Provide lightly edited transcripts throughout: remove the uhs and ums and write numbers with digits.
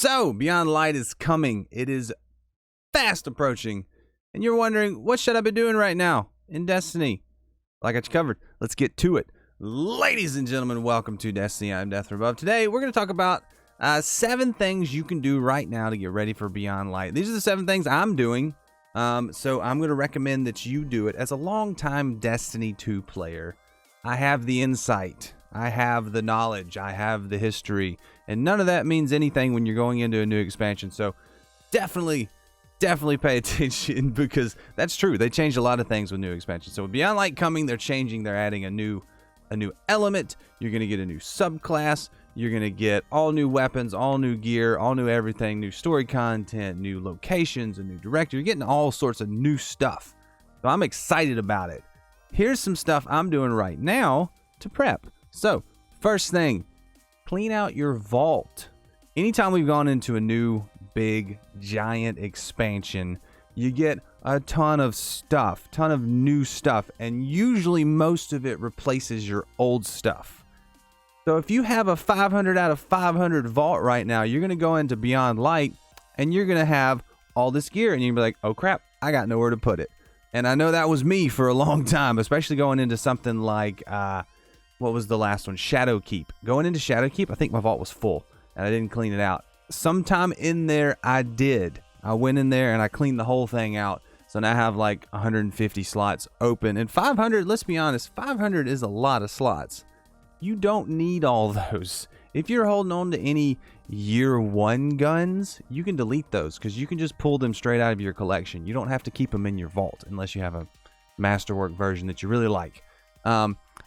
So, Beyond Light is coming. It is fast approaching. And you're wondering, what should I be doing right now in Destiny? Well, I got you covered. Let's get to it. Ladies and gentlemen, welcome to Destiny. I'm Death from Above. Today, we're going to talk about 7 things you can do right now to get ready for Beyond Light. These are the 7 things I'm doing. So I'm going to recommend that you do it. As a longtime Destiny 2 player, I have the insight. I have the knowledge. I have the history. And none of that means anything when you're going into a new expansion. So definitely pay attention, because that's true. They changed a lot of things with new expansions. So with Beyond Light coming, they're adding a new element. You're going to get a new subclass. You're going to get all new weapons, all new gear, all new everything, new story content, new locations, a new director. You're getting all sorts of new stuff. So I'm excited about it. Here's some stuff I'm doing right now to prep. So first thing, clean out your vault. Anytime we've gone into a new big giant expansion, you get a ton of stuff, ton of new stuff, and usually most of it replaces your old stuff. So if you have a 500 out of 500 vault right now, you're going to go into Beyond Light and you're going to have all this gear and you're going to be like, oh crap, I got nowhere to put it. And I know that was me for a long time, especially going into something like, what was the last one? Shadowkeep. Going into Shadowkeep, I think my vault was full and I didn't clean it out. Sometime in there I did. I went in there and I cleaned the whole thing out. So now I have like 150 slots open. And 500, let's be honest, 500 is a lot of slots. You don't need all those. If you're holding on to any year 1 guns, you can delete those because you can just pull them straight out of your collection. You don't have to keep them in your vault unless you have a masterwork version that you really like.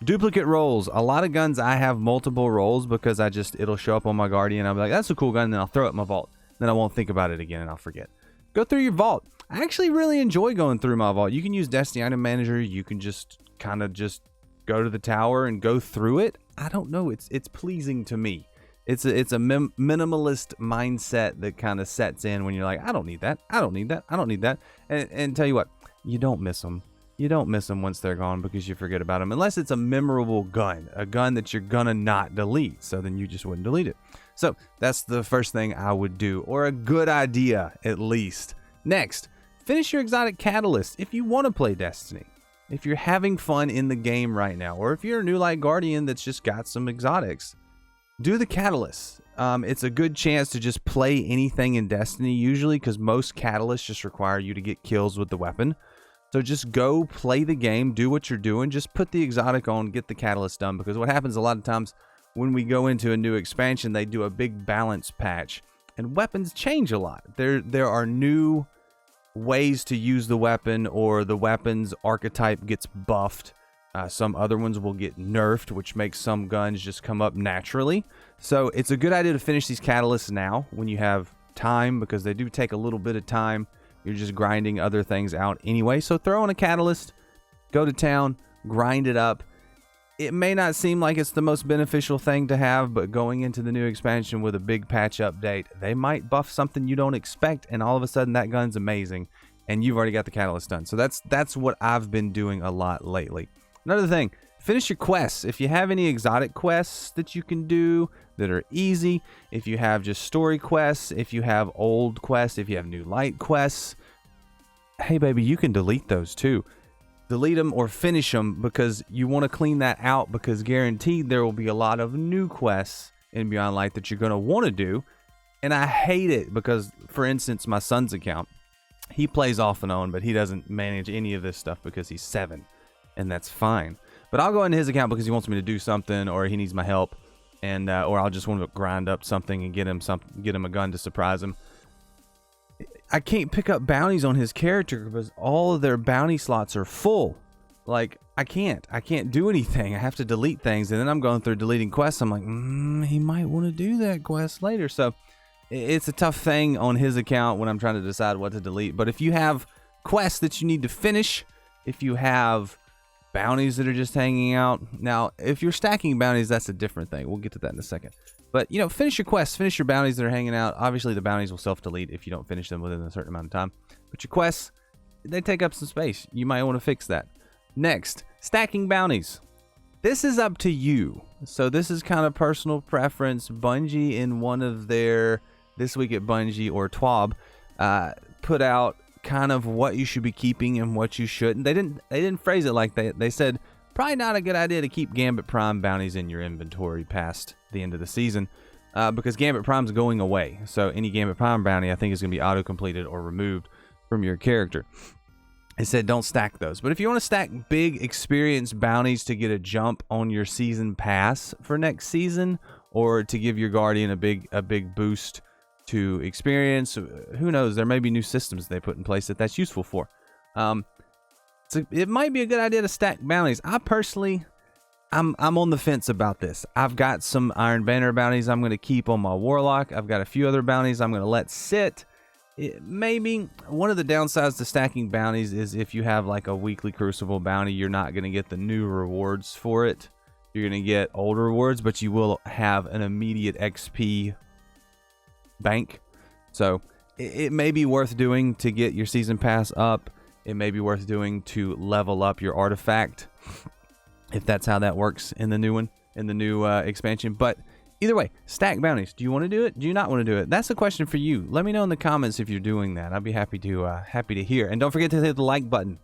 Duplicate rolls. A lot of guns I have multiple rolls because it'll show up on my Guardian. I'll be like, that's a cool gun, and then I'll throw it in my vault. Then I won't think about it again and I'll forget. Go through your vault. I actually really enjoy going through my vault. You can use Destiny Item Manager. You can just kind of just go to the tower and go through it. I don't know. It's pleasing to me. It's a minimalist mindset that kind of sets in when you're like, I don't need that. I don't need that. I don't need that. And tell you what, you don't miss them. You don't miss them once they're gone because you forget about them. Unless it's a memorable gun, a gun that you're gonna not delete. So then you just wouldn't delete it. So that's the first thing I would do, or a good idea at least. Next, finish your exotic catalyst if you want to play Destiny. If you're having fun in the game right now, or if you're a new Light Guardian that's just got some exotics, do the catalyst. It's a good chance to just play anything in Destiny usually, because most catalysts just require you to get kills with the weapon. So just go play the game, do what you're doing, just put the exotic on, get the catalyst done, because what happens a lot of times when we go into a new expansion, they do a big balance patch and weapons change a lot. There are new ways to use the weapon, or the weapon's archetype gets buffed. Some other ones will get nerfed, which makes some guns just come up naturally. So it's a good idea to finish these catalysts now when you have time, because they do take a little bit of time. You're just grinding other things out anyway. So throw in a catalyst, go to town, grind it up. It may not seem like it's the most beneficial thing to have, but going into the new expansion with a big patch update, they might buff something you don't expect, and all of a sudden that gun's amazing, and you've already got the catalyst done. So that's what I've been doing a lot lately. Another thing, finish your quests. If you have any exotic quests that you can do that are easy, if you have just story quests, if you have old quests, if you have new light quests, hey baby, you can delete those too. Delete them or finish them, because you want to clean that out, because guaranteed there will be a lot of new quests in Beyond Light that you're going to want to do. And I hate it because, for instance, my son's account, he plays off and on, but he doesn't manage any of this stuff because he's 7, and that's fine. But I'll go into his account because he wants me to do something, or he needs my help, and or I'll just want to grind up something and get him a gun to surprise him. I can't pick up bounties on his character because all of their bounty slots are full. Like, I can't do anything. I have to delete things, and then I'm going through deleting quests. I'm like, he might want to do that quest later. So it's a tough thing on his account when I'm trying to decide what to delete. But if you have quests that you need to finish, if you have bounties that are just hanging out. Now, if you're stacking bounties, that's a different thing. We'll get to that in a second. But, you know, finish your quests, finish your bounties that are hanging out. Obviously, the bounties will self-delete if you don't finish them within a certain amount of time. But your quests, they take up some space. You might want to fix that. Next, stacking bounties. This is up to you. So this is kind of personal preference. Bungie, in one of their this week at Bungie, or TWAB, put out kind of what you should be keeping and what you shouldn't. They didn't phrase it like that. They said probably not a good idea to keep Gambit Prime bounties in your inventory past the end of the season, because Gambit Prime's going away. So any Gambit Prime bounty, I think, is going to be auto-completed or removed from your character. It said don't stack those. But if you want to stack big experience bounties to get a jump on your season pass for next season, or to give your Guardian a big boost to experience, who knows, there may be new systems they put in place that's useful for. So it might be a good idea to stack bounties. I personally, I'm on the fence about this. I've got some Iron Banner bounties I'm going to keep on my Warlock. I've got a few other bounties I'm going to let sit. Maybe one of the downsides to stacking bounties is if you have like a weekly Crucible bounty, you're not going to get the new rewards for it. You're going to get old rewards, but you will have an immediate XP bank. So it may be worth doing to get your season pass up. It may be worth doing to level up your artifact, if that's how that works in the new one, in the new expansion. But either way, stack bounties. Do you want to do it? Do you not want to do it? That's a question for you. Let me know in the comments if you're doing that. I'd be happy to hear. And don't forget to hit the like button.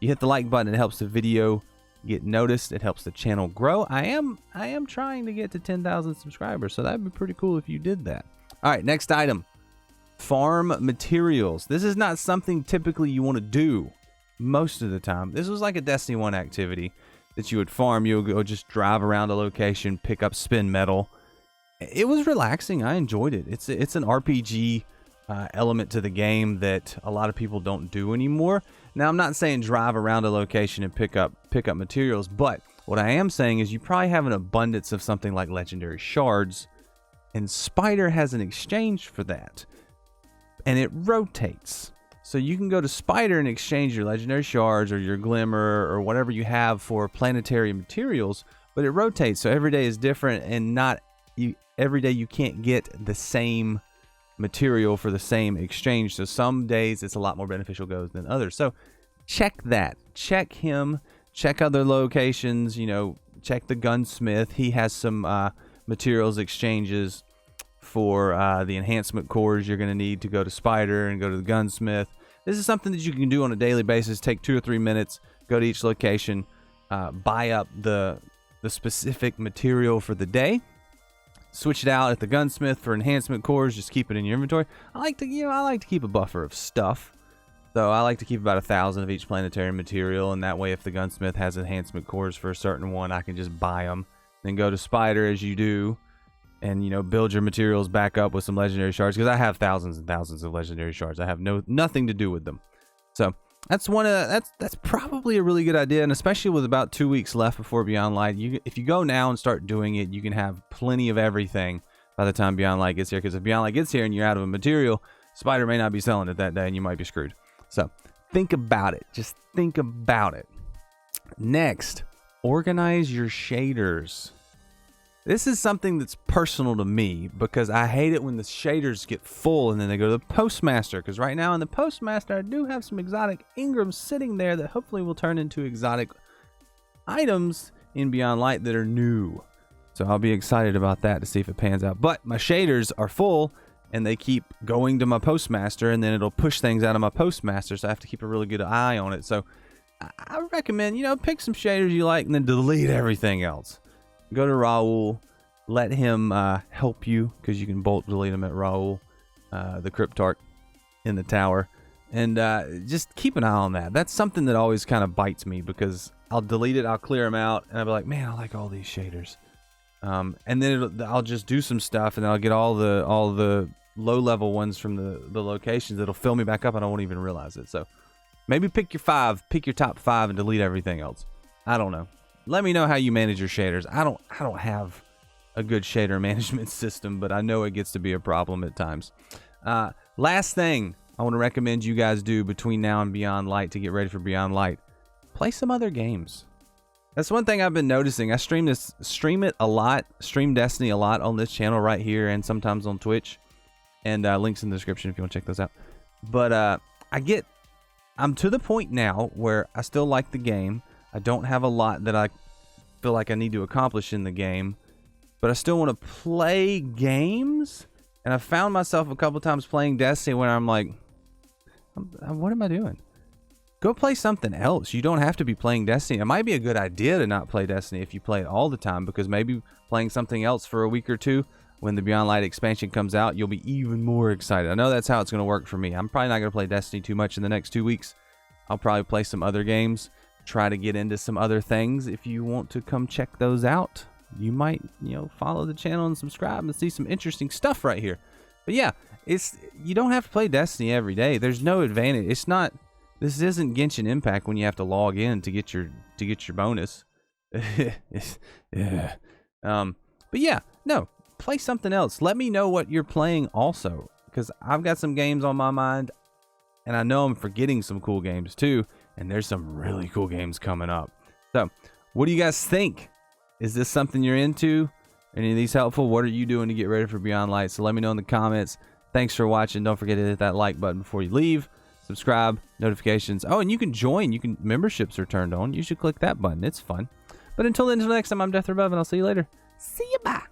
You hit the like button, it helps the video get noticed. It helps the channel grow. I am trying to get to 10,000 subscribers, so that'd be pretty cool if you did that. All right, next item. Farm materials. This is not something typically you want to do most of the time. This was like a Destiny 1 activity that you would farm. You would go just drive around a location, pick up spin metal. It was relaxing. I enjoyed it. It's an RPG element to the game that a lot of people don't do anymore. Now, I'm not saying drive around a location and pick up materials, but what I am saying is you probably have an abundance of something like legendary shards, and Spider has an exchange for that. And it rotates. So you can go to Spider and exchange your legendary shards or your glimmer or whatever you have for planetary materials, but it rotates. So every day is different, and every day you can't get the same material for the same exchange. So some days it's a lot more beneficial goes than others. So check that. Check him. Check other locations. You know, check the gunsmith. He has some materials exchanges for the enhancement cores you're going to need to go to Spider and go to the gunsmith. This is something that you can do on a daily basis. Take 2 or 3 minutes, go to each location, buy up the specific material for the day, switch it out at the gunsmith for enhancement cores. Just keep it in your inventory. I like to keep a buffer of stuff, so I like to keep about 1,000 of each planetary material, and that way if the gunsmith has enhancement cores for a certain one, I can just buy them, then go to Spider as you do, and, you know, build your materials back up with some legendary shards, because I have thousands and thousands of legendary shards. I have nothing to do with them. So that's that's probably a really good idea, and especially with about 2 weeks left before Beyond Light, if you go now and start doing it, you can have plenty of everything by the time Beyond Light gets here. Because if Beyond Light gets here and you're out of a material, Spider may not be selling it that day, and you might be screwed. So think about it. Just think about it. Next, organize your shaders. This is something that's personal to me, because I hate it when the shaders get full and then they go to the Postmaster. Because right now in the Postmaster, I do have some exotic Ingrams sitting there that hopefully will turn into exotic items in Beyond Light that are new. So I'll be excited about that to see if it pans out. But my shaders are full and they keep going to my Postmaster, and then it'll push things out of my Postmaster. So I have to keep a really good eye on it. So I recommend, pick some shaders you like and then delete everything else. Go to Raoul, let him help you, because you can bolt delete him at Raoul, the Cryptarch in the tower. And just keep an eye on that. That's something that always kind of bites me, because I'll delete it, I'll clear them out, and I'll be like, man, I like all these shaders. And then I'll just do some stuff, and then I'll get all the low-level ones from the locations that'll fill me back up, and I won't even realize it. So maybe pick your top 5 and delete everything else. I don't know. Let me know how you manage your shaders. I don't have a good shader management system, but I know it gets to be a problem at times. Last thing I want to recommend you guys do between now and Beyond Light to get ready for Beyond Light: play some other games. That's one thing I've been noticing. I stream Destiny a lot on this channel right here, and sometimes on Twitch. And links in the description if you want to check those out. But I'm to the point now where I still like the game. I don't have a lot that I feel like I need to accomplish in the game, but I still want to play games And I found myself a couple times playing Destiny when I'm like, what am I doing? Go play something else. You don't have to be playing Destiny. It might be a good idea to not play Destiny if you play it all the time, because maybe playing something else for a week or two, when the Beyond Light expansion comes out, you'll be even more excited. I know that's how it's going to work for me. I'm probably not going to play Destiny too much in the next 2 weeks. I'll probably play some other games, try to get into some other things. If you want to come check those out, you might, follow the channel and subscribe and see some interesting stuff right here. But yeah, you don't have to play Destiny every day. There's no advantage. This isn't Genshin Impact when you have to log in to get your bonus. Yeah. But yeah, no, play something else. Let me know what you're playing also, because I've got some games on my mind, and I know I'm forgetting some cool games too, and there's some really cool games coming up. So, what do you guys think? Is this something you're into? Any of these helpful? What are you doing to get ready for Beyond Light? So let me know in the comments. Thanks for watching. Don't forget to hit that like button before you leave. Subscribe, notifications. Oh, and you can join. Memberships are turned on. You should click that button. It's fun. But until then, until next time, I'm Death or Above, and I'll see you later. See you, bye.